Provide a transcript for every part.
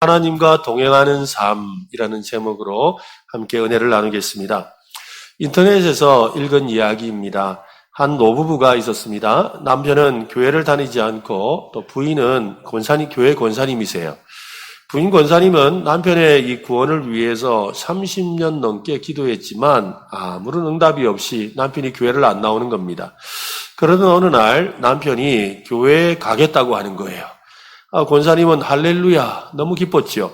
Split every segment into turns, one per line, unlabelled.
하나님과 동행하는 삶이라는 제목으로 함께 은혜를 나누겠습니다. 인터넷에서 읽은 이야기입니다. 한 노부부가 있었습니다. 남편은 교회를 다니지 않고 또 부인은 교회 권사님이세요. 부인 권사님은 남편의 이 구원을 위해서 30년 넘게 기도했지만 아무런 응답이 없이 남편이 교회를 안 나오는 겁니다. 그러던 어느 날 남편이 교회에 가겠다고 하는 거예요. 권사님은 할렐루야 너무 기뻤죠.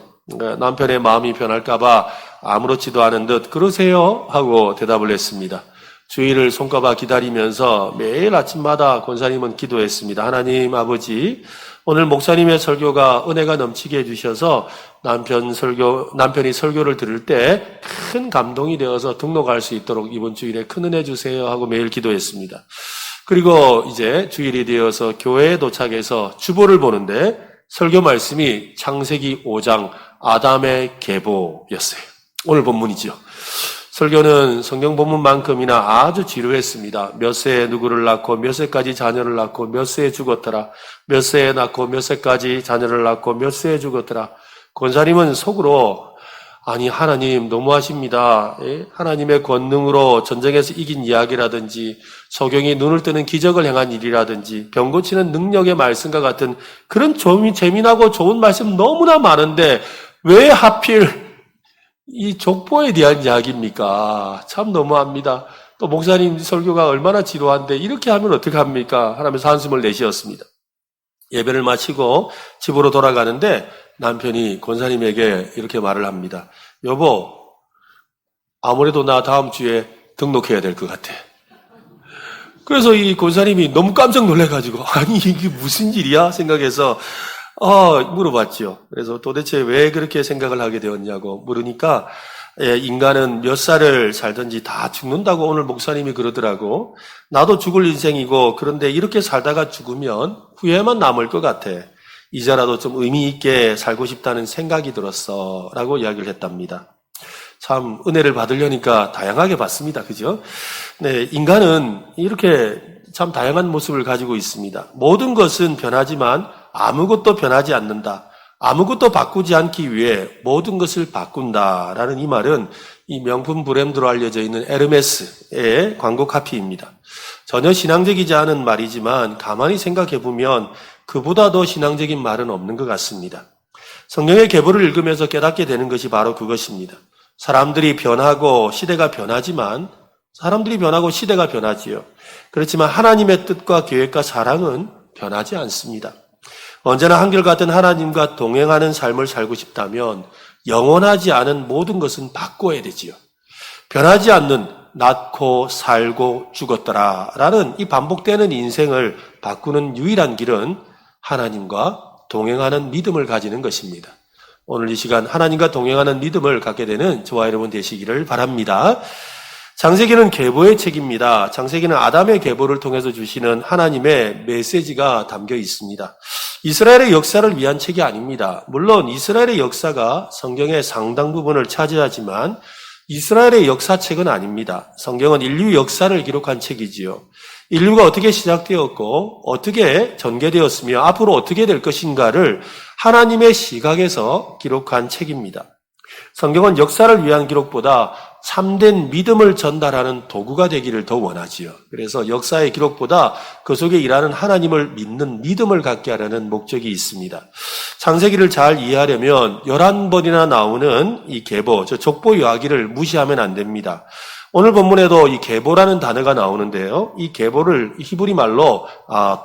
남편의 마음이 변할까봐 아무렇지도 않은 듯 그러세요 하고 대답을 했습니다. 주일을 손꼽아 기다리면서 매일 아침마다 권사님은 기도했습니다. 하나님 아버지, 오늘 목사님의 설교가 은혜가 넘치게 해주셔서 남편이 설교를 들을 때 큰 감동이 되어서 등록할 수 있도록 이번 주일에 큰 은혜 주세요 하고 매일 기도했습니다. 그리고 이제 주일이 되어서 교회에 도착해서 주보를 보는데 설교 말씀이 창세기 5장 아담의 계보였어요. 오늘 본문이죠. 설교는 성경 본문만큼이나 아주 지루했습니다. 몇 세에 누구를 낳고 몇 세까지 자녀를 낳고 몇 세에 죽었더라. 몇 세에 낳고 몇 세까지 자녀를 낳고 몇 세에 죽었더라. 권사님은 속으로 아니 하나님 너무하십니다. 하나님의 권능으로 전쟁에서 이긴 이야기라든지 소경이 눈을 뜨는 기적을 행한 일이라든지 병 고치는 능력의 말씀과 같은 그런 재미나고 좋은 말씀 너무나 많은데 왜 하필 이 족보에 대한 이야기입니까? 참 너무합니다. 또 목사님 설교가 얼마나 지루한데 이렇게 하면 어떡합니까? 하면서 한숨을 내쉬었습니다. 예배를 마치고 집으로 돌아가는데 남편이 권사님에게 이렇게 말을 합니다. 여보, 아무래도 나 다음 주에 등록해야 될 것 같아. 그래서 이 권사님이 너무 깜짝 놀라가지고 아니 이게 무슨 일이야 생각해서 물어봤죠. 그래서 도대체 왜 그렇게 생각을 하게 되었냐고 물으니까 인간은 몇 살을 살든지 다 죽는다고 오늘 목사님이 그러더라고. 나도 죽을 인생이고 그런데 이렇게 살다가 죽으면 후회만 남을 것 같아. 이제라도 좀 의미 있게 살고 싶다는 생각이 들었어 라고 이야기를 했답니다. 참 은혜를 받으려니까 다양하게 받습니다. 그죠? 네, 인간은 이렇게 참 다양한 모습을 가지고 있습니다. 모든 것은 변하지만 아무것도 변하지 않는다. 아무것도 바꾸지 않기 위해 모든 것을 바꾼다라는 이 말은 이 명품 브랜드로 알려져 있는 에르메스의 광고 카피입니다. 전혀 신앙적이지 않은 말이지만 가만히 생각해 보면 그보다 더 신앙적인 말은 없는 것 같습니다. 성경의 계보를 읽으면서 깨닫게 되는 것이 바로 그것입니다. 사람들이 변하고 시대가 변하지만 시대가 변하지요. 그렇지만 하나님의 뜻과 계획과 사랑은 변하지 않습니다. 언제나 한결같은 하나님과 동행하는 삶을 살고 싶다면 영원하지 않은 모든 것은 바꿔야 되지요. 변하지 않는 낳고 살고 죽었더라 라는 이 반복되는 인생을 바꾸는 유일한 길은 하나님과 동행하는 믿음을 가지는 것입니다. 오늘 이 시간 하나님과 동행하는 믿음을 갖게 되는 저와 여러분 되시기를 바랍니다. 창세기는 계보의 책입니다. 창세기는 아담의 계보를 통해서 주시는 하나님의 메시지가 담겨 있습니다. 이스라엘의 역사를 위한 책이 아닙니다. 물론 이스라엘의 역사가 성경의 상당 부분을 차지하지만 이스라엘의 역사책은 아닙니다. 성경은 인류 역사를 기록한 책이지요. 인류가 어떻게 시작되었고 어떻게 전개되었으며 앞으로 어떻게 될 것인가를 하나님의 시각에서 기록한 책입니다. 성경은 역사를 위한 기록보다 참된 믿음을 전달하는 도구가 되기를 더 원하지요. 그래서 역사의 기록보다 그 속에 일하는 하나님을 믿는 믿음을 갖게 하려는 목적이 있습니다. 창세기를 잘 이해하려면 11번이나 나오는 이 계보, 족보 이야기를 무시하면 안 됩니다. 오늘 본문에도 이 계보라는 단어가 나오는데요. 이 계보를 히브리 말로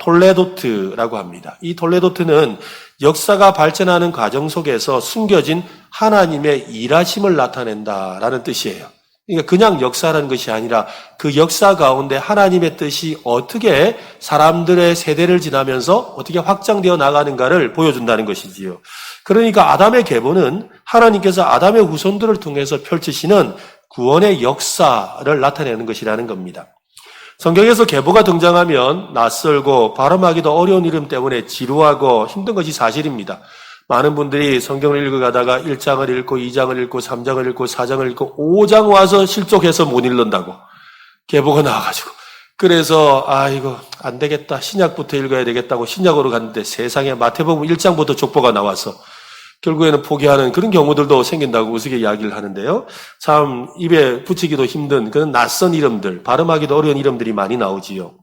톨레도트라고 합니다. 이 톨레도트는 역사가 발전하는 과정 속에서 숨겨진 하나님의 일하심을 나타낸다라는 뜻이에요. 그러니까 그냥 역사라는 것이 아니라 그 역사 가운데 하나님의 뜻이 어떻게 사람들의 세대를 지나면서 어떻게 확장되어 나가는가를 보여준다는 것이지요. 그러니까 아담의 계보는 하나님께서 아담의 후손들을 통해서 펼치시는 구원의 역사를 나타내는 것이라는 겁니다. 성경에서 계보가 등장하면 낯설고 발음하기도 어려운 이름 때문에 지루하고 힘든 것이 사실입니다. 많은 분들이 성경을 읽어가다가 1장을 읽고 2장을 읽고 3장을 읽고 4장을 읽고 5장 와서 실족해서 못 읽는다고 계보가 나와가지고 그래서 이거 안 되겠다 신약부터 읽어야 되겠다고 신약으로 갔는데 세상에 마태복음 1장부터 족보가 나와서 결국에는 포기하는 그런 경우들도 생긴다고 우스개 이야기를 하는데요. 참 입에 붙이기도 힘든 그런 낯선 이름들, 발음하기도 어려운 이름들이 많이 나오지요.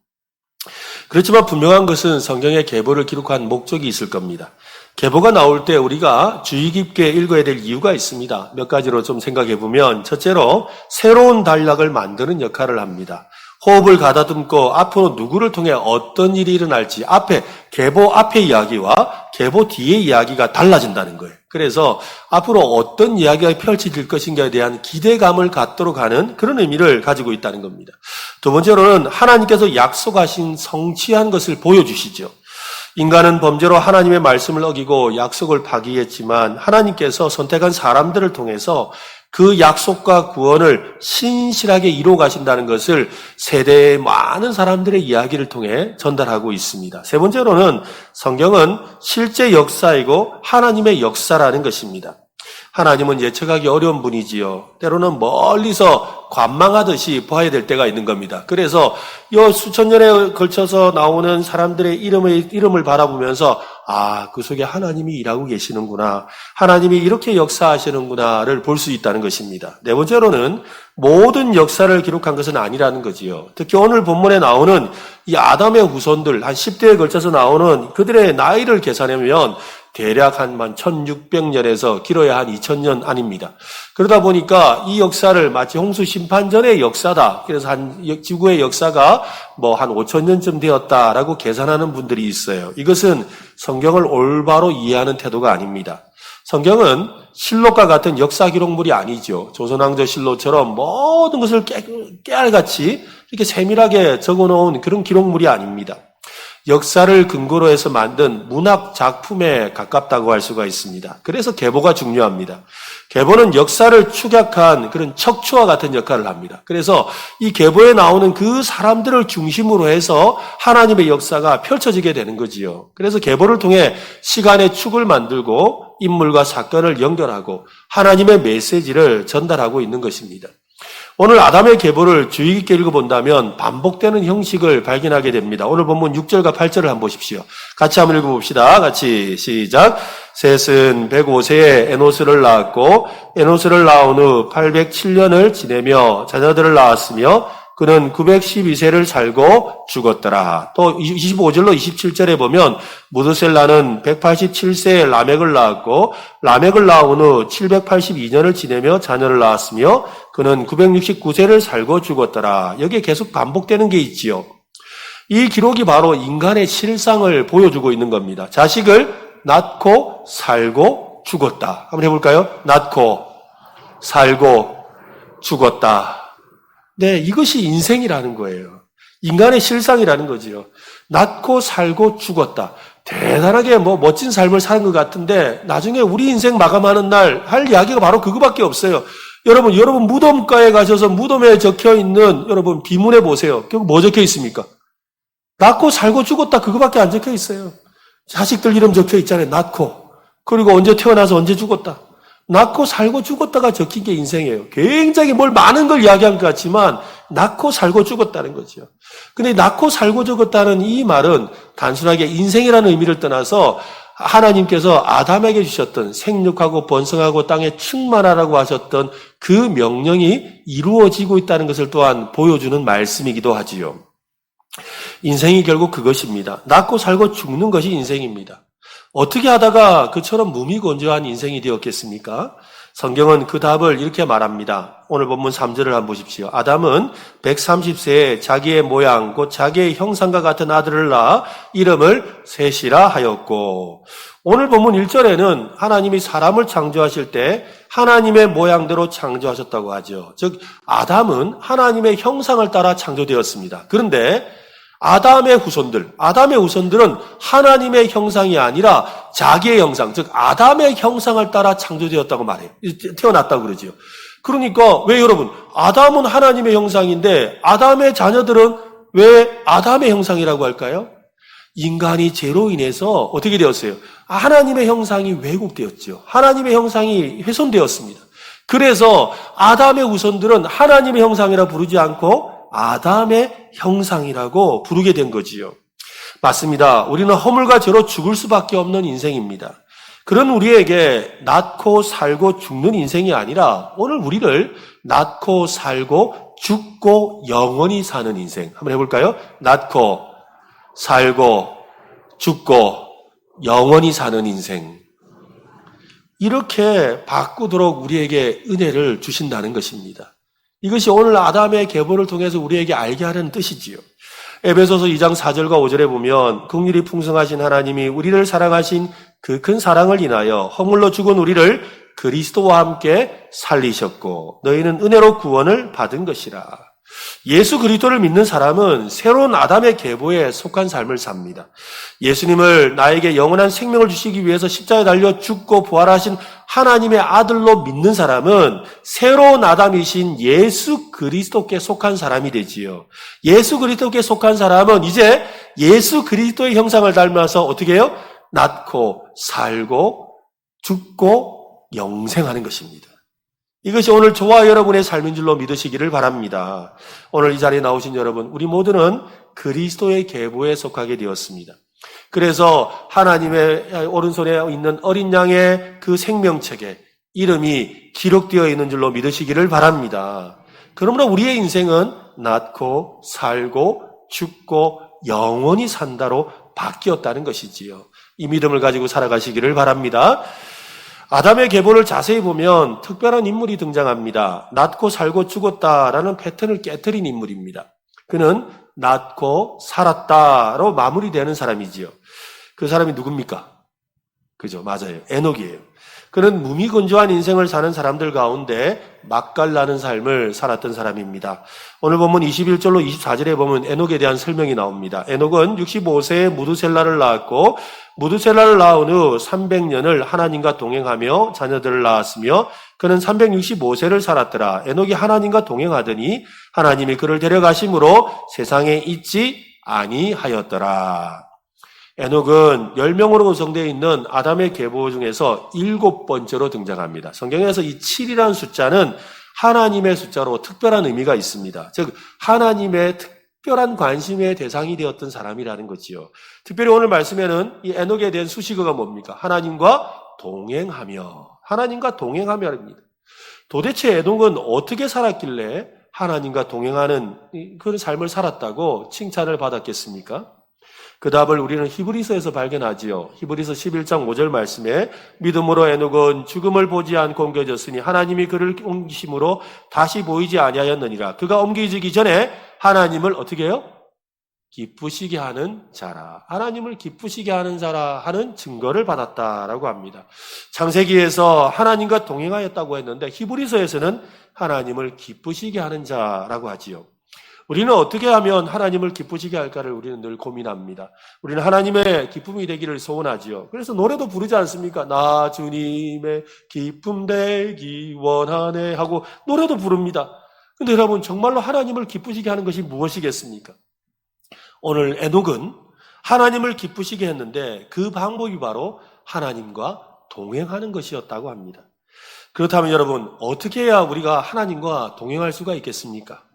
그렇지만 분명한 것은 성경의 계보를 기록한 목적이 있을 겁니다. 계보가 나올 때 우리가 주의 깊게 읽어야 될 이유가 있습니다. 몇 가지로 좀 생각해 보면, 첫째로 새로운 단락을 만드는 역할을 합니다. 호흡을 가다듬고 앞으로 누구를 통해 어떤 일이 일어날지 계보 앞의 이야기와 계보 뒤의 이야기가 달라진다는 거예요. 그래서 앞으로 어떤 이야기가 펼쳐질 것인가에 대한 기대감을 갖도록 하는 그런 의미를 가지고 있다는 겁니다. 두 번째로는 하나님께서 약속하신 성취한 것을 보여주시죠. 인간은 범죄로 하나님의 말씀을 어기고 약속을 파기했지만 하나님께서 선택한 사람들을 통해서 그 약속과 구원을 신실하게 이루어 가신다는 것을 세대의 많은 사람들의 이야기를 통해 전달하고 있습니다. 세 번째로는 성경은 실제 역사이고 하나님의 역사라는 것입니다. 하나님은 예측하기 어려운 분이지요. 때로는 멀리서 관망하듯이 봐야 될 때가 있는 겁니다. 그래서 이 수천 년에 걸쳐서 나오는 사람들의 이름을 바라보면서 그 속에 하나님이 일하고 계시는구나. 하나님이 이렇게 역사하시는구나를 볼 수 있다는 것입니다. 네 번째로는 모든 역사를 기록한 것은 아니라는 거지요. 특히 오늘 본문에 나오는 이 아담의 후손들, 한 10대에 걸쳐서 나오는 그들의 나이를 계산하면 대략 한 1600년에서 길어야 한 2000년 아닙니다. 그러다 보니까 이 역사를 마치 홍수 심판 전의 역사다. 그래서 지구의 역사가 한 5000년쯤 되었다라고 계산하는 분들이 있어요. 이것은 성경을 올바로 이해하는 태도가 아닙니다. 성경은 실록과 같은 역사 기록물이 아니죠. 조선왕조 실록처럼 모든 것을 깨알같이 이렇게 세밀하게 적어놓은 그런 기록물이 아닙니다. 역사를 근거로 해서 만든 문학 작품에 가깝다고 할 수가 있습니다. 그래서 계보가 중요합니다. 계보는 역사를 축약한 그런 척추와 같은 역할을 합니다. 그래서 이 계보에 나오는 그 사람들을 중심으로 해서 하나님의 역사가 펼쳐지게 되는 거지요. 그래서 계보를 통해 시간의 축을 만들고 인물과 사건을 연결하고 하나님의 메시지를 전달하고 있는 것입니다. 오늘 아담의 계보를 주의 깊게 읽어본다면 반복되는 형식을 발견하게 됩니다. 오늘 본문 6절과 8절을 한번 보십시오. 같이 한번 읽어봅시다. 같이 시작. 셋은 105세에 에노스를 낳았고 에노스를 낳은 후 807년을 지내며 자녀들을 낳았으며 그는 912세를 살고 죽었더라. 또 25절로 27절에 보면 무드셀라는 187세에 라멕을 낳았고 라멕을 낳은 후 782년을 지내며 자녀를 낳았으며 그는 969세를 살고 죽었더라. 여기에 계속 반복되는 게 있지요. 이 기록이 바로 인간의 실상을 보여주고 있는 겁니다. 자식을 낳고 살고 죽었다. 한번 해볼까요? 낳고 살고 죽었다. 네, 이것이 인생이라는 거예요. 인간의 실상이라는 거지요. 낳고 살고 죽었다. 대단하게 멋진 삶을 사는 것 같은데 나중에 우리 인생 마감하는 날 할 이야기가 바로 그거밖에 없어요. 여러분 무덤가에 가셔서 무덤에 적혀 있는 여러분 비문에 보세요. 결국 뭐 적혀 있습니까? 낳고 살고 죽었다 그거밖에 안 적혀 있어요. 자식들 이름 적혀 있잖아요. 낳고 그리고 언제 태어나서 언제 죽었다. 낳고 살고 죽었다가 적힌 게 인생이에요. 굉장히 많은 걸 이야기한 것 같지만 낳고 살고 죽었다는 거죠. 근데 낳고 살고 죽었다는 이 말은 단순하게 인생이라는 의미를 떠나서 하나님께서 아담에게 주셨던 생육하고 번성하고 땅에 충만하라고 하셨던 그 명령이 이루어지고 있다는 것을 또한 보여주는 말씀이기도 하지요. 인생이 결국 그것입니다. 낳고 살고 죽는 것이 인생입니다. 어떻게 하다가 그처럼 무미건조한 인생이 되었겠습니까? 성경은 그 답을 이렇게 말합니다. 오늘 본문 3절을 한번 보십시오. 아담은 130세에 자기의 모양 곧 자기의 형상과 같은 아들을 낳아 이름을 셋이라 하였고, 오늘 본문 1절에는 하나님이 사람을 창조하실 때 하나님의 모양대로 창조하셨다고 하죠. 즉 아담은 하나님의 형상을 따라 창조되었습니다. 그런데 아담의 후손들은 하나님의 형상이 아니라 자기의 형상, 즉 아담의 형상을 따라 창조되었다고 말해요. 태어났다고 그러지요. 그러니까 왜 여러분, 아담은 하나님의 형상인데 아담의 자녀들은 왜 아담의 형상이라고 할까요? 인간이 죄로 인해서 어떻게 되었어요? 하나님의 형상이 왜곡되었죠. 하나님의 형상이 훼손되었습니다. 그래서 아담의 후손들은 하나님의 형상이라 부르지 않고 아담의 형상이라고 부르게 된 거지요. 맞습니다. 우리는 허물과 죄로 죽을 수밖에 없는 인생입니다. 그런 우리에게 낳고 살고 죽는 인생이 아니라 오늘 우리를 낳고 살고 죽고 영원히 사는 인생 한번 해볼까요? 낳고 살고 죽고 영원히 사는 인생, 이렇게 바꾸도록 우리에게 은혜를 주신다는 것입니다. 이것이 오늘 아담의 계보를 통해서 우리에게 알게 하는 뜻이지요. 에베소서 2장 4절과 5절에 보면 긍휼이 풍성하신 하나님이 우리를 사랑하신 그 큰 사랑을 인하여 허물로 죽은 우리를 그리스도와 함께 살리셨고 너희는 은혜로 구원을 받은 것이라. 예수 그리스도를 믿는 사람은 새로운 아담의 계보에 속한 삶을 삽니다. 예수님을 나에게 영원한 생명을 주시기 위해서 십자가에 달려 죽고 부활하신 하나님의 아들로 믿는 사람은 새로운 아담이신 예수 그리스도께 속한 사람이 되지요. 예수 그리스도께 속한 사람은 이제 예수 그리스도의 형상을 닮아서 어떻게 해요? 낳고 살고 죽고 영생하는 것입니다. 이것이 오늘 저와 여러분의 삶인 줄로 믿으시기를 바랍니다. 오늘 이 자리에 나오신 여러분, 우리 모두는 그리스도의 계보에 속하게 되었습니다. 그래서 하나님의 오른손에 있는 어린 양의 그 생명책에 이름이 기록되어 있는 줄로 믿으시기를 바랍니다. 그러므로 우리의 인생은 낳고 살고 죽고 영원히 산다로 바뀌었다는 것이지요. 이 믿음을 가지고 살아가시기를 바랍니다. 아담의 계보를 자세히 보면 특별한 인물이 등장합니다. 낳고 살고 죽었다라는 패턴을 깨트린 인물입니다. 그는 낳고 살았다로 마무리되는 사람이지요. 그 사람이 누굽니까? 그죠? 맞아요. 에녹이에요. 그는 무미건조한 인생을 사는 사람들 가운데 맛깔나는 삶을 살았던 사람입니다. 오늘 본문 21절로 24절에 보면 에녹에 대한 설명이 나옵니다. 에녹은 65세에 무두셀라를 낳았고 무두셀라를 낳은 후 300년을 하나님과 동행하며 자녀들을 낳았으며 그는 365세를 살았더라. 에녹이 하나님과 동행하더니 하나님이 그를 데려가심으로 세상에 있지 아니하였더라. 에녹은 10명으로 구성되어 있는 아담의 계보 중에서 7번째로 등장합니다. 성경에서 이 7이라는 숫자는 하나님의 숫자로 특별한 의미가 있습니다. 즉 하나님의 특별한 관심의 대상이 되었던 사람이라는 거지요. 특별히 오늘 말씀에는 이 에녹에 대한 수식어가 뭡니까? 하나님과 동행하며, 하나님과 동행하며입니다. 도대체 에녹은 어떻게 살았길래 하나님과 동행하는 그런 삶을 살았다고 칭찬을 받았겠습니까? 그 답을 우리는 히브리서에서 발견하지요. 히브리서 11장 5절 말씀에 믿음으로 에녹은 죽음을 보지 않고 옮겨졌으니 하나님이 그를 옮기심으로 다시 보이지 아니하였느니라. 그가 옮겨지기 전에 하나님을 어떻게 해요? 기쁘시게 하는 자라. 하나님을 기쁘시게 하는 자라 하는 증거를 받았다라고 합니다. 창세기에서 하나님과 동행하였다고 했는데 히브리서에서는 하나님을 기쁘시게 하는 자라고 하지요. 우리는 어떻게 하면 하나님을 기쁘시게 할까를 우리는 늘 고민합니다. 우리는 하나님의 기쁨이 되기를 소원하지요. 그래서 노래도 부르지 않습니까? 나 주님의 기쁨 되기 원하네 하고 노래도 부릅니다. 근데 여러분 정말로 하나님을 기쁘시게 하는 것이 무엇이겠습니까? 오늘 에녹은 하나님을 기쁘시게 했는데 그 방법이 바로 하나님과 동행하는 것이었다고 합니다. 그렇다면 여러분 어떻게 해야 우리가 하나님과 동행할 수가 있겠습니까?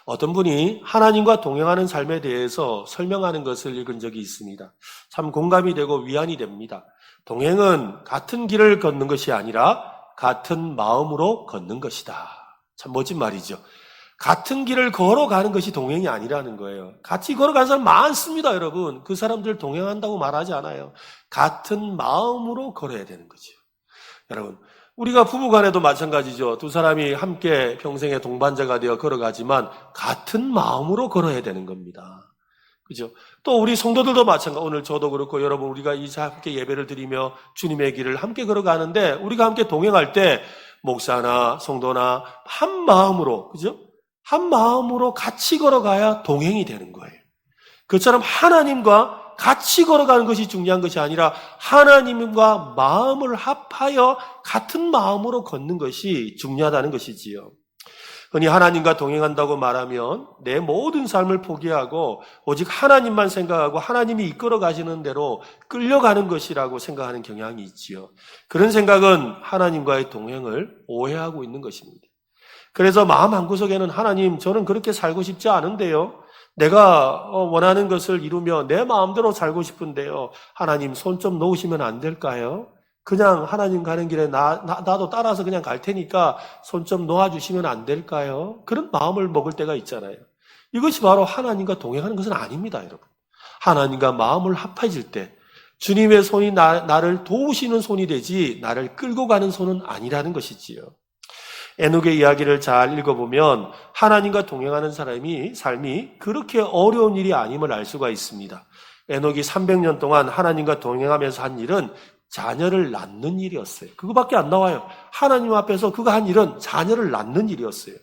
어떤 분이 하나님과 동행하는 삶에 대해서 설명하는 것을 읽은 적이 있습니다. 참 공감이 되고 위안이 됩니다. 동행은 같은 길을 걷는 것이 아니라 같은 마음으로 걷는 것이다. 참 멋진 말이죠. 같은 길을 걸어가는 것이 동행이 아니라는 거예요. 같이 걸어가는 사람 많습니다, 여러분. 그 사람들 동행한다고 말하지 않아요. 같은 마음으로 걸어야 되는 거죠. 여러분, 우리가 부부간에도 마찬가지죠. 두 사람이 함께 평생의 동반자가 되어 걸어가지만 같은 마음으로 걸어야 되는 겁니다. 그죠? 또 우리 성도들도 마찬가지. 오늘 저도 그렇고 여러분 우리가 함께 예배를 드리며 주님의 길을 함께 걸어가는데 우리가 함께 동행할 때 목사나 성도나 한 마음으로, 그죠? 한 마음으로 같이 걸어가야 동행이 되는 거예요. 그처럼 하나님과 같이 걸어가는 것이 중요한 것이 아니라 하나님과 마음을 합하여 같은 마음으로 걷는 것이 중요하다는 것이지요. 흔히 하나님과 동행한다고 말하면 내 모든 삶을 포기하고 오직 하나님만 생각하고 하나님이 이끌어 가시는 대로 끌려가는 것이라고 생각하는 경향이 있지요. 그런 생각은 하나님과의 동행을 오해하고 있는 것입니다. 그래서 마음 한구석에는 하나님, 저는 그렇게 살고 싶지 않은데요. 내가 원하는 것을 이루며 내 마음대로 살고 싶은데요. 하나님 손 좀 놓으시면 안 될까요? 그냥 하나님 가는 길에 나도 따라서 그냥 갈 테니까 손 좀 놓아주시면 안 될까요? 그런 마음을 먹을 때가 있잖아요. 이것이 바로 하나님과 동행하는 것은 아닙니다, 여러분. 하나님과 마음을 합해질 때 주님의 손이 나를 도우시는 손이 되지 나를 끌고 가는 손은 아니라는 것이지요. 에녹의 이야기를 잘 읽어보면 하나님과 동행하는 삶이 그렇게 어려운 일이 아님을 알 수가 있습니다. 에녹이 300년 동안 하나님과 동행하면서 한 일은 자녀를 낳는 일이었어요. 그거밖에 안 나와요. 하나님 앞에서 그가 한 일은 자녀를 낳는 일이었어요.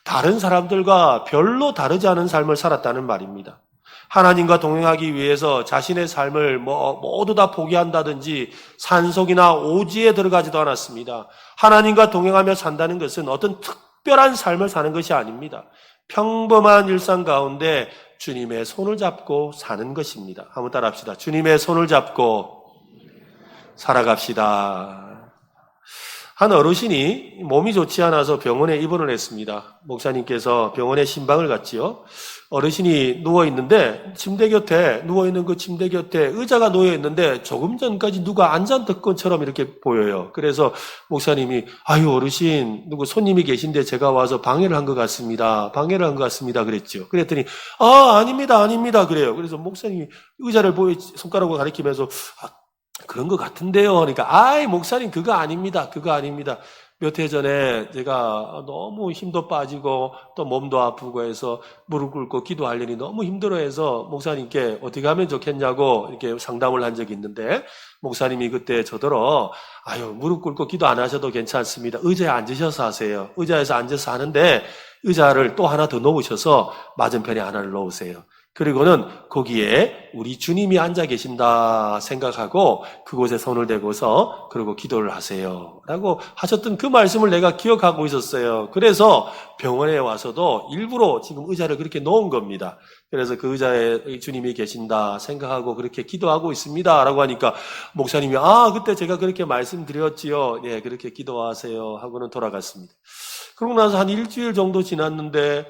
다른 사람들과 별로 다르지 않은 삶을 살았다는 말입니다. 하나님과 동행하기 위해서 자신의 삶을 모두 다 포기한다든지 산속이나 오지에 들어가지도 않았습니다. 하나님과 동행하며 산다는 것은 어떤 특별한 삶을 사는 것이 아닙니다. 평범한 일상 가운데 주님의 손을 잡고 사는 것입니다. 한번 따라합시다. 주님의 손을 잡고 살아갑시다. 한 어르신이 몸이 좋지 않아서 병원에 입원을 했습니다. 목사님께서 병원에 신방을 갔지요. 어르신이 누워있는데 누워있는 그 침대 곁에 의자가 놓여있는데 조금 전까지 누가 앉았던 것처럼 이렇게 보여요. 그래서 목사님이 아유 어르신 누구 손님이 계신데 제가 와서 방해를 한 것 같습니다. 그랬죠. 그랬더니 아닙니다 그래요. 그래서 목사님이 의자를 손가락으로 가리키면서 그런 것 같은데요. 그러니까 목사님 그거 아닙니다. 몇 해 전에 제가 너무 힘도 빠지고 또 몸도 아프고 해서 무릎 꿇고 기도하려니 너무 힘들어해서 목사님께 어떻게 하면 좋겠냐고 이렇게 상담을 한 적이 있는데 목사님이 그때 저더러 무릎 꿇고 기도 안 하셔도 괜찮습니다. 의자에 앉으셔서 하세요. 의자에서 앉아서 하는데 의자를 또 하나 더 놓으셔서 맞은편에 하나를 놓으세요. 그리고는 거기에 우리 주님이 앉아 계신다 생각하고 그곳에 손을 대고서 그리고 기도를 하세요 라고 하셨던 그 말씀을 내가 기억하고 있었어요. 그래서 병원에 와서도 일부러 지금 의자를 그렇게 놓은 겁니다. 그래서 그 의자에 주님이 계신다 생각하고 그렇게 기도하고 있습니다 라고 하니까 목사님이 그때 제가 그렇게 말씀드렸지요. 네, 그렇게 기도하세요 하고는 돌아갔습니다. 그러고 나서 한 일주일 정도 지났는데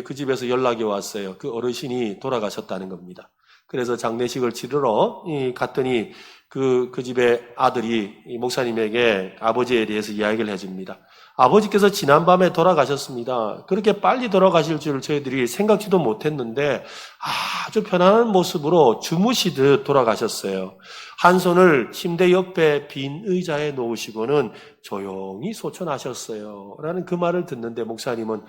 그 집에서 연락이 왔어요. 그 어르신이 돌아가셨다는 겁니다. 그래서 장례식을 치르러 갔더니 그 집의 아들이 목사님에게 아버지에 대해서 이야기를 해줍니다. 아버지께서 지난밤에 돌아가셨습니다. 그렇게 빨리 돌아가실 줄 저희들이 생각지도 못했는데 아주 편안한 모습으로 주무시듯 돌아가셨어요. 한 손을 침대 옆에 빈 의자에 놓으시고는 조용히 소천하셨어요. 라는 그 말을 듣는데 목사님은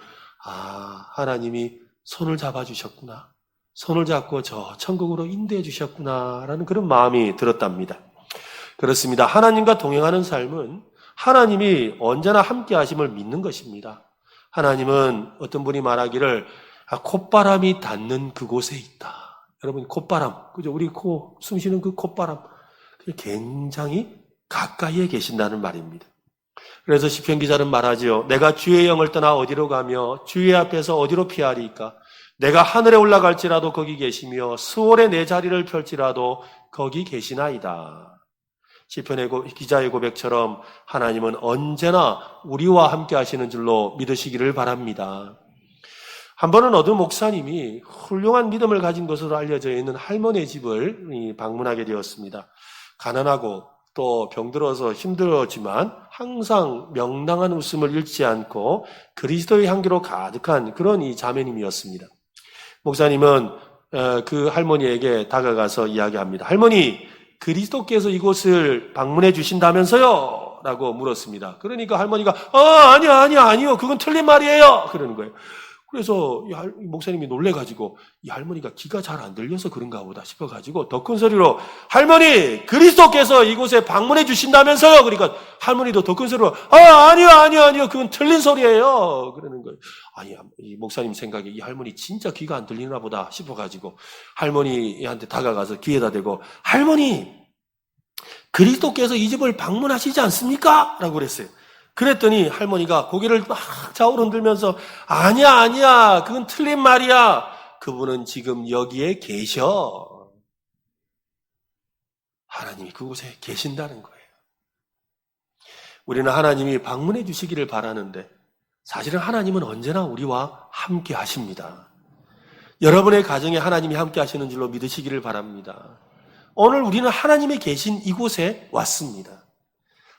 하나님이 손을 잡아주셨구나. 손을 잡고 저 천국으로 인도해 주셨구나. 라는 그런 마음이 들었답니다. 그렇습니다. 하나님과 동행하는 삶은 하나님이 언제나 함께 하심을 믿는 것입니다. 하나님은 어떤 분이 말하기를 콧바람이 닿는 그곳에 있다. 여러분 콧바람, 그죠? 우리 숨 쉬는 그 콧바람 굉장히 가까이에 계신다는 말입니다. 그래서 시편 기자는 말하지요. 내가 주의 영을 떠나 어디로 가며 주의 앞에서 어디로 피하리까? 내가 하늘에 올라갈지라도 거기 계시며 수월에 내 자리를 펼지라도 거기 계시나이다. 시편의 기자의 고백처럼 하나님은 언제나 우리와 함께 하시는 줄로 믿으시기를 바랍니다. 한 번은 어느 목사님이 훌륭한 믿음을 가진 것으로 알려져 있는 할머니의 집을 방문하게 되었습니다. 가난하고 또 병들어서 힘들었지만 항상 명랑한 웃음을 잃지 않고 그리스도의 향기로 가득한 그런 이 자매님이었습니다. 목사님은 그 할머니에게 다가가서 이야기합니다. 할머니, 그리스도께서 이곳을 방문해 주신다면서요? 라고 물었습니다. 그러니까 할머니가 아니요. 그건 틀린 말이에요. 그러는 거예요. 그래서 이 목사님이 놀래가지고 이 할머니가 귀가 잘 안 들려서 그런가 보다 싶어가지고 더 큰 소리로 할머니 그리스도께서 이곳에 방문해 주신다면서요. 그러니까 할머니도 더 큰 소리로 아니요 그건 틀린 소리예요. 그러는 거예요. 이 목사님 생각에 이 할머니 진짜 귀가 안 들리나 보다 싶어가지고 할머니한테 다가가서 귀에다 대고 할머니 그리스도께서 이 집을 방문하시지 않습니까? 라고 그랬어요. 그랬더니 할머니가 고개를 막 좌우로 흔들면서 아니야 그건 틀린 말이야. 그분은 지금 여기에 계셔. 하나님이 그곳에 계신다는 거예요. 우리는 하나님이 방문해 주시기를 바라는데 사실은 하나님은 언제나 우리와 함께 하십니다. 여러분의 가정에 하나님이 함께 하시는 줄로 믿으시기를 바랍니다. 오늘 우리는 하나님이 계신 이곳에 왔습니다.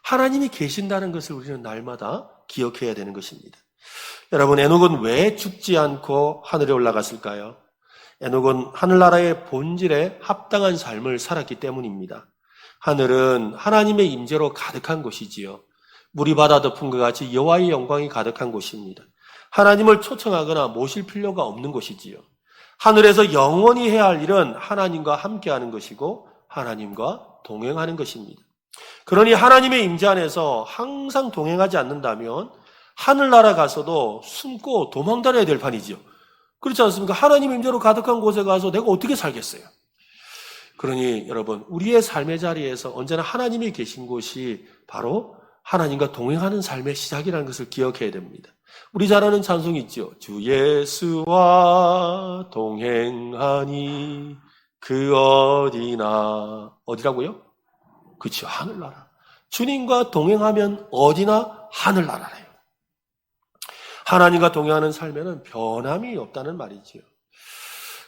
하나님이 계신다는 것을 우리는 날마다 기억해야 되는 것입니다. 여러분, 에녹은 왜 죽지 않고 하늘에 올라갔을까요? 에녹은 하늘나라의 본질에 합당한 삶을 살았기 때문입니다. 하늘은 하나님의 임재로 가득한 곳이지요. 물이 바다 덮은 것 같이 여호와의 영광이 가득한 곳입니다. 하나님을 초청하거나 모실 필요가 없는 곳이지요. 하늘에서 영원히 해야 할 일은 하나님과 함께하는 것이고 하나님과 동행하는 것입니다. 그러니 하나님의 임재 안에서 항상 동행하지 않는다면 하늘나라 가서도 숨고 도망다녀야 될 판이지요. 그렇지 않습니까? 하나님의 임재로 가득한 곳에 가서 내가 어떻게 살겠어요? 그러니 여러분, 우리의 삶의 자리에서 언제나 하나님이 계신 곳이 바로 하나님과 동행하는 삶의 시작이라는 것을 기억해야 됩니다. 우리 잘 아는 찬송이 있죠. 주 예수와 동행하니 그 어디나. 어디라고요? 그렇죠. 하늘나라. 주님과 동행하면 어디나 하늘나라래요. 하나님과 동행하는 삶에는 변함이 없다는 말이지요.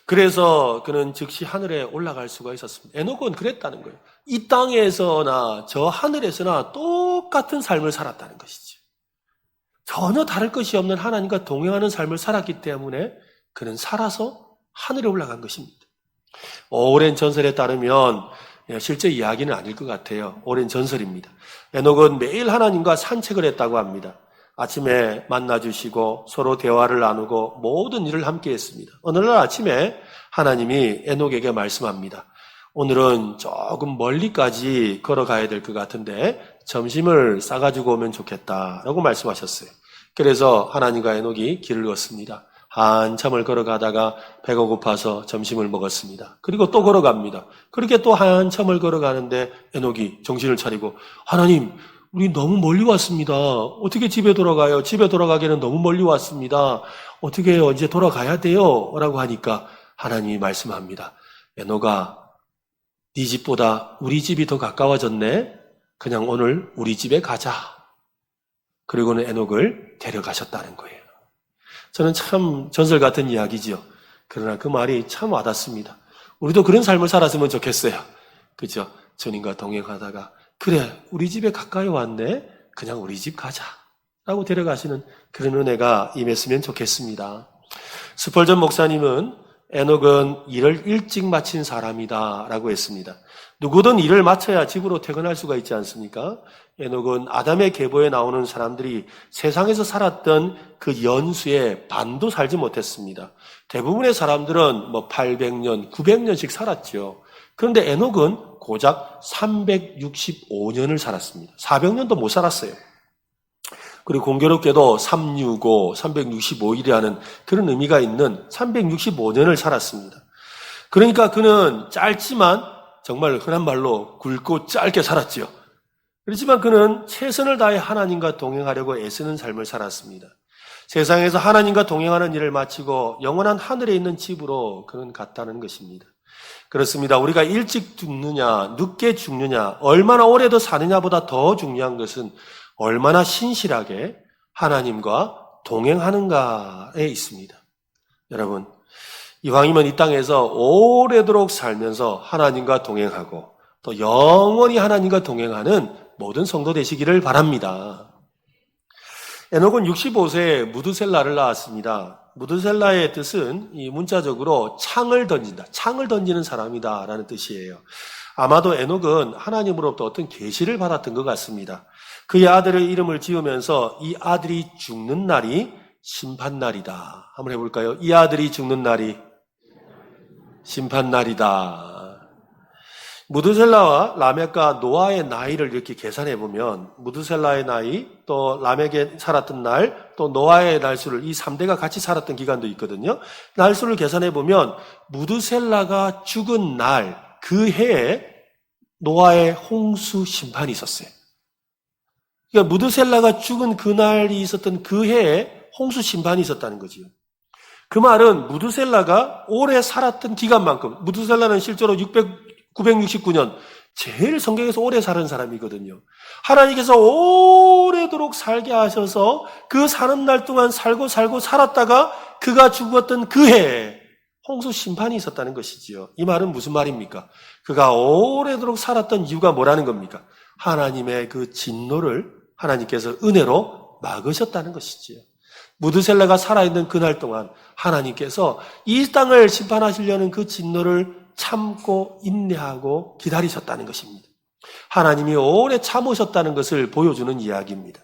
그래서 그는 즉시 하늘에 올라갈 수가 있었습니다. 에녹은 그랬다는 거예요. 이 땅에서나 저 하늘에서나 똑같은 삶을 살았다는 것이죠. 전혀 다를 것이 없는 하나님과 동행하는 삶을 살았기 때문에 그는 살아서 하늘에 올라간 것입니다. 오랜 전설에 따르면 실제 이야기는 아닐 것 같아요. 오랜 전설입니다. 에녹은 매일 하나님과 산책을 했다고 합니다. 아침에 만나주시고 서로 대화를 나누고 모든 일을 함께 했습니다. 어느 날 아침에 하나님이 에녹에게 말씀합니다. 오늘은 조금 멀리까지 걸어가야 될 것 같은데 점심을 싸가지고 오면 좋겠다라고 말씀하셨어요. 그래서 하나님과 에녹이 길을 걷습니다. 한참을 걸어가다가 배가 고파서 점심을 먹었습니다. 그리고 또 걸어갑니다. 그렇게 또 한참을 걸어가는데 에녹이 정신을 차리고 하나님, 우리 너무 멀리 왔습니다. 어떻게 집에 돌아가요? 집에 돌아가기에는 너무 멀리 왔습니다. 어떻게 해요? 이제 돌아가야 돼요. 라고 하니까 하나님이 말씀합니다. 에녹아, 네 집보다 우리 집이 더 가까워졌네. 그냥 오늘 우리 집에 가자. 그리고는 에녹을 데려가셨다는 거예요. 저는 참 전설 같은 이야기지요. 그러나 그 말이 참 와닿습니다. 우리도 그런 삶을 살았으면 좋겠어요. 그죠? 주님과 동행하다가 그래, 우리 집에 가까이 왔네. 그냥 우리 집 가자. 라고 데려가시는 그런 은혜가 임했으면 좋겠습니다. 스펄전 목사님은 에녹은 일을 일찍 마친 사람이다 라고 했습니다. 누구든 일을 마쳐야 집으로 퇴근할 수가 있지 않습니까? 에녹은 아담의 계보에 나오는 사람들이 세상에서 살았던 그 연수의 반도 살지 못했습니다. 대부분의 사람들은 800년, 900년씩 살았죠. 그런데 에녹은 고작 365년을 살았습니다. 400년도 못 살았어요. 그리고 공교롭게도 365, 365일이라는 그런 의미가 있는 365년을 살았습니다. 그러니까 그는 짧지만 정말 흔한 말로 굵고 짧게 살았죠. 그렇지만 그는 최선을 다해 하나님과 동행하려고 애쓰는 삶을 살았습니다. 세상에서 하나님과 동행하는 일을 마치고 영원한 하늘에 있는 집으로 그는 갔다는 것입니다. 그렇습니다. 우리가 일찍 죽느냐, 늦게 죽느냐, 얼마나 오래 더 사느냐보다 더 중요한 것은 얼마나 신실하게 하나님과 동행하는가에 있습니다. 여러분, 이왕이면 이 땅에서 오래도록 살면서 하나님과 동행하고 또 영원히 하나님과 동행하는 모든 성도 되시기를 바랍니다. 에녹은 65세에 무드셀라를 낳았습니다. 무드셀라의 뜻은 이 문자적으로 창을 던진다, 창을 던지는 사람이다라는 뜻이에요. 아마도 에녹은 하나님으로부터 어떤 계시를 받았던 것 같습니다. 그의 아들의 이름을 지으면서 이 아들이 죽는 날이 심판날이다. 한번 해볼까요? 이 아들이 죽는 날이 심판날이다. 무드셀라와 라멕과 노아의 나이를 이렇게 계산해보면 무드셀라의 나이, 또 라멕의 살았던 날, 또 노아의 날수를 이 3대가 같이 살았던 기간도 있거든요. 날수를 계산해보면 무드셀라가 죽은 날, 그 해에 노아의 홍수 심판이 있었어요. 그러니까 무드셀라가 죽은 그날이 있었던 그 해에 홍수 심판이 있었다는 거지요. 그 말은 무드셀라가 오래 살았던 기간만큼, 무드셀라는 실제로 969년, 제일 성경에서 오래 사는 사람이거든요. 하나님께서 오래도록 살게 하셔서 그 사는 날 동안 살고 살았다가 그가 죽었던 그 해에 홍수 심판이 있었다는 것이지요. 이 말은 무슨 말입니까? 그가 오래도록 살았던 이유가 뭐라는 겁니까? 하나님의 그 진노를 하나님께서 은혜로 막으셨다는 것이지요. 무드셀라가 살아있는 그날 동안 하나님께서 이 땅을 심판하시려는 그 진노를 참고 인내하고 기다리셨다는 것입니다. 하나님이 오래 참으셨다는 것을 보여주는 이야기입니다.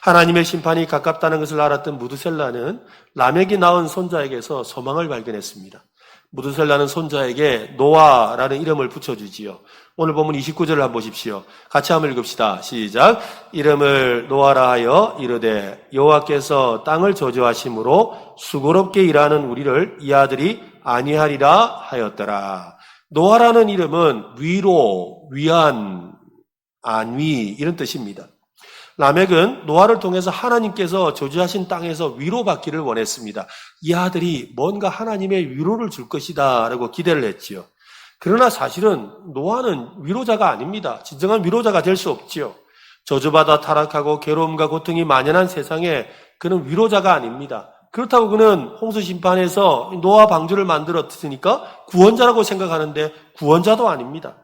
하나님의 심판이 가깝다는 것을 알았던 무드셀라는 라멕이 낳은 손자에게서 소망을 발견했습니다. 무드셀라는 손자에게 노아라는 이름을 붙여주지요. 오늘 본문 29절을 한번 보십시오. 같이 한번 읽읍시다. 시작. 이름을 노아라 하여 이르되 여호와께서 땅을 저주하심으로 수고롭게 일하는 우리를 이 아들이 아니하리라 하였더라. 노아라는 이름은 위로, 위안, 안위 이런 뜻입니다. 라멕은 노아를 통해서 하나님께서 저주하신 땅에서 위로받기를 원했습니다. 이 아들이 뭔가 하나님의 위로를 줄 것이다 라고 기대를 했지요. 그러나 사실은 노아는 위로자가 아닙니다. 진정한 위로자가 될 수 없지요. 저주받아 타락하고 괴로움과 고통이 만연한 세상에 그는 위로자가 아닙니다. 그렇다고 그는 홍수 심판에서 노아 방주를 만들었으니까 구원자라고 생각하는데 구원자도 아닙니다.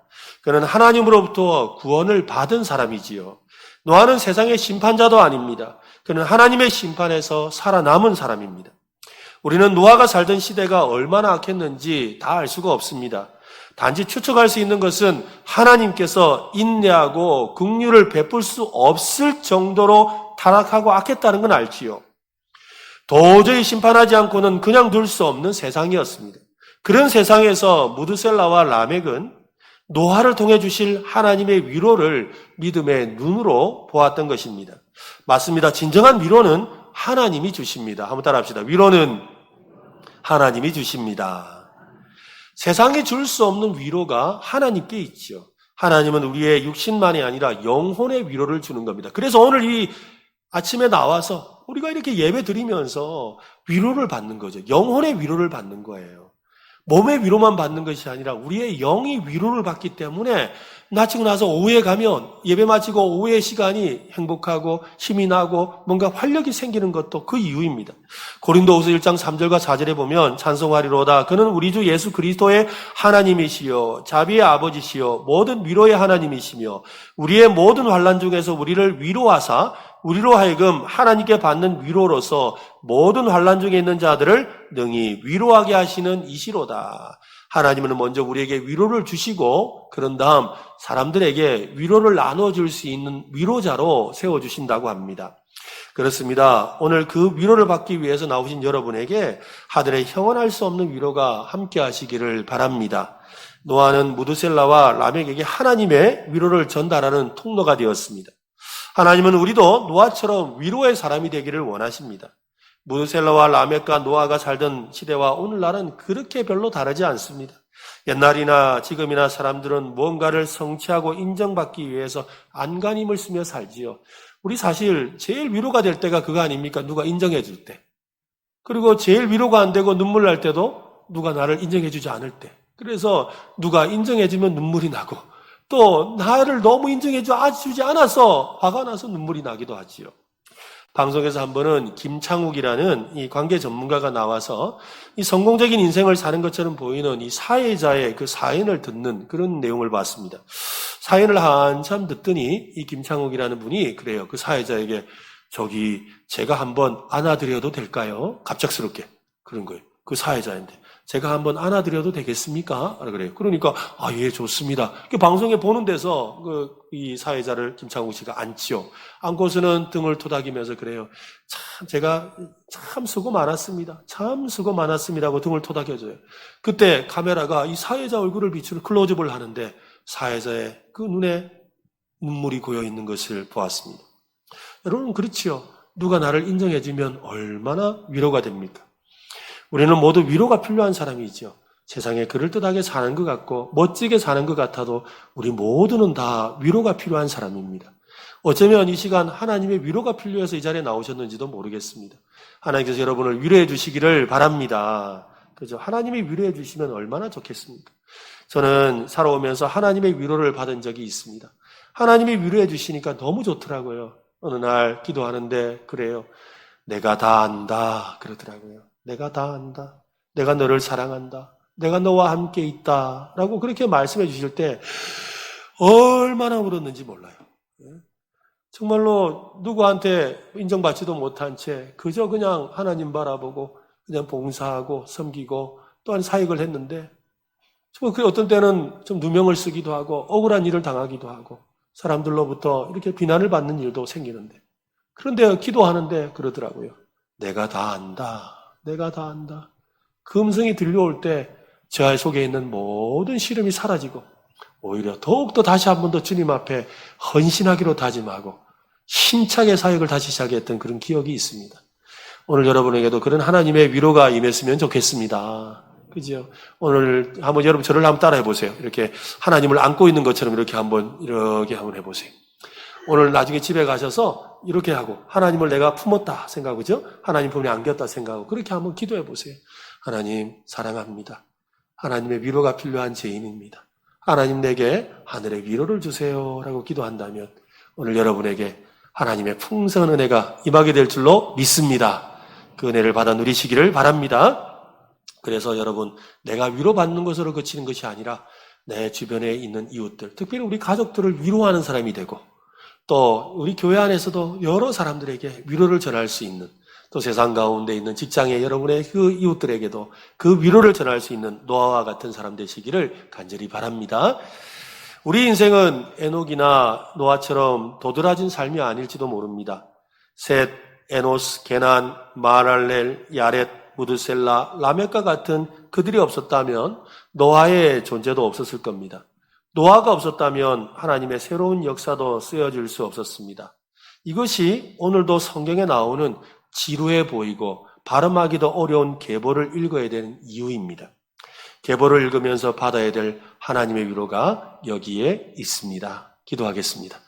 그는 하나님으로부터 구원을 받은 사람이지요. 노아는 세상의 심판자도 아닙니다. 그는 하나님의 심판에서 살아남은 사람입니다. 우리는 노아가 살던 시대가 얼마나 악했는지 다 알 수가 없습니다. 단지 추측할 수 있는 것은 하나님께서 인내하고 긍휼을 베풀 수 없을 정도로 타락하고 악했다는 건 알지요. 도저히 심판하지 않고는 그냥 둘 수 없는 세상이었습니다. 그런 세상에서 무드셀라와 라멕은 노아를 통해 주실 하나님의 위로를 믿음의 눈으로 보았던 것입니다. 맞습니다. 진정한 위로는 하나님이 주십니다. 한번 따라합시다. 위로는 하나님이 주십니다. 세상에 줄 수 없는 위로가 하나님께 있죠. 하나님은 우리의 육신만이 아니라 영혼의 위로를 주는 겁니다. 그래서 오늘 이 아침에 나와서 우리가 이렇게 예배 드리면서 위로를 받는 거죠. 영혼의 위로를 받는 거예요. 몸의 위로만 받는 것이 아니라 우리의 영이 위로를 받기 때문에 마치고 나서 오후에 가면 예배 마치고 오후의 시간이 행복하고 힘이 나고 뭔가 활력이 생기는 것도 그 이유입니다. 고린도후서 1장 3절과 4절에 보면 찬송하리로다. 그는 우리 주 예수 그리스도의 하나님이시요 자비의 아버지시요 모든 위로의 하나님이시며 우리의 모든 환난 중에서 우리를 위로하사 우리로 하여금 하나님께 받는 위로로서 모든 환난 중에 있는 자들을 능히 위로하게 하시는 이시로다. 하나님은 먼저 우리에게 위로를 주시고 그런 다음 사람들에게 위로를 나눠줄 수 있는 위로자로 세워주신다고 합니다. 그렇습니다. 오늘 그 위로를 받기 위해서 나오신 여러분에게 하늘의 형언할 수 없는 위로가 함께 하시기를 바랍니다. 노아는 무드셀라와 라멕에게 하나님의 위로를 전달하는 통로가 되었습니다. 하나님은 우리도 노아처럼 위로의 사람이 되기를 원하십니다. 무드셀라와 라멕과 노아가 살던 시대와 오늘날은 그렇게 별로 다르지 않습니다. 옛날이나 지금이나 사람들은 무언가를 성취하고 인정받기 위해서 안간힘을 쓰며 살지요. 우리 사실 제일 위로가 될 때가 그거 아닙니까? 누가 인정해 줄 때. 그리고 제일 위로가 안 되고 눈물 날 때도 누가 나를 인정해 주지 않을 때. 그래서 누가 인정해 주면 눈물이 나고 또 나를 너무 인정해 주지 않아서 화가 나서 눈물이 나기도 하지요. 방송에서 한 번은 김창욱이라는 이 관계 전문가가 나와서 이 성공적인 인생을 사는 것처럼 보이는 이 사회자의 그 사연을 듣는 그런 내용을 봤습니다. 사연을 한참 듣더니 이 김창욱이라는 분이 그래요. 그 사회자에게 저기 제가 한번 안아드려도 될까요? 갑작스럽게 그런 거예요. 그 사회자인데 제가 한번 안아드려도 되겠습니까? 그래요. 그러니까 예 좋습니다. 방송에 보는 데서 이 사회자를 김창욱 씨가 안지요. 안고서는 등을 토닥이면서 그래요. 참 제가 참 수고 많았습니다. 참 수고 많았습니다 하고 등을 토닥여줘요. 그때 카메라가 이 사회자 얼굴을 비추는 클로즈업을 하는데 사회자의 그 눈에 눈물이 고여 있는 것을 보았습니다. 여러분 그렇지요. 누가 나를 인정해주면 얼마나 위로가 됩니까? 우리는 모두 위로가 필요한 사람이죠. 세상에 그럴듯하게 사는 것 같고 멋지게 사는 것 같아도 우리 모두는 다 위로가 필요한 사람입니다. 어쩌면 이 시간 하나님의 위로가 필요해서 이 자리에 나오셨는지도 모르겠습니다. 하나님께서 여러분을 위로해 주시기를 바랍니다. 그죠? 하나님이 위로해 주시면 얼마나 좋겠습니까? 저는 살아오면서 하나님의 위로를 받은 적이 있습니다. 하나님이 위로해 주시니까 너무 좋더라고요. 어느 날 기도하는데 그래요. 내가 다 안다 그러더라고요. 내가 다 안다. 내가 너를 사랑한다. 내가 너와 함께 있다. 라고 그렇게 말씀해 주실 때 얼마나 울었는지 몰라요. 정말로 누구한테 인정받지도 못한 채 그저 그냥 하나님 바라보고 그냥 봉사하고 섬기고 또한 사역을 했는데 정말 그 어떤 때는 좀 누명을 쓰기도 하고 억울한 일을 당하기도 하고 사람들로부터 이렇게 비난을 받는 일도 생기는데 그런데 기도하는데 그러더라고요. 내가 다 안다. 내가 다 안다. 그 음성이 들려올 때 제 속에 있는 모든 시름이 사라지고 오히려 더욱더 다시 한 번 더 주님 앞에 헌신하기로 다짐하고 힘차게 사역을 다시 시작했던 그런 기억이 있습니다. 오늘 여러분에게도 그런 하나님의 위로가 임했으면 좋겠습니다. 그죠? 오늘 한번 여러분 저를 한번 따라해 보세요. 이렇게 하나님을 안고 있는 것처럼 이렇게 한번 해보세요. 오늘 나중에 집에 가셔서 이렇게 하고 하나님을 내가 품었다 생각하고 그죠? 하나님 품에 안겼다 생각하고 그렇게 한번 기도해 보세요. 하나님 사랑합니다. 하나님의 위로가 필요한 죄인입니다. 하나님 내게 하늘의 위로를 주세요 라고 기도한다면 오늘 여러분에게 하나님의 풍성한 은혜가 임하게 될 줄로 믿습니다. 그 은혜를 받아 누리시기를 바랍니다. 그래서 여러분 내가 위로받는 것으로 그치는 것이 아니라 내 주변에 있는 이웃들, 특별히 우리 가족들을 위로하는 사람이 되고 또 우리 교회 안에서도 여러 사람들에게 위로를 전할 수 있는 또 세상 가운데 있는 직장의 여러분의 그 이웃들에게도 그 위로를 전할 수 있는 노아와 같은 사람 되시기를 간절히 바랍니다. 우리 인생은 에녹이나 노아처럼 도드라진 삶이 아닐지도 모릅니다. 셋, 에노스, 게난, 마랄렐, 야렛, 무드셀라, 라멕과 같은 그들이 없었다면 노아의 존재도 없었을 겁니다. 노아가 없었다면 하나님의 새로운 역사도 쓰여질 수 없었습니다. 이것이 오늘도 성경에 나오는 지루해 보이고 발음하기도 어려운 계보를 읽어야 되는 이유입니다. 계보를 읽으면서 받아야 될 하나님의 위로가 여기에 있습니다. 기도하겠습니다.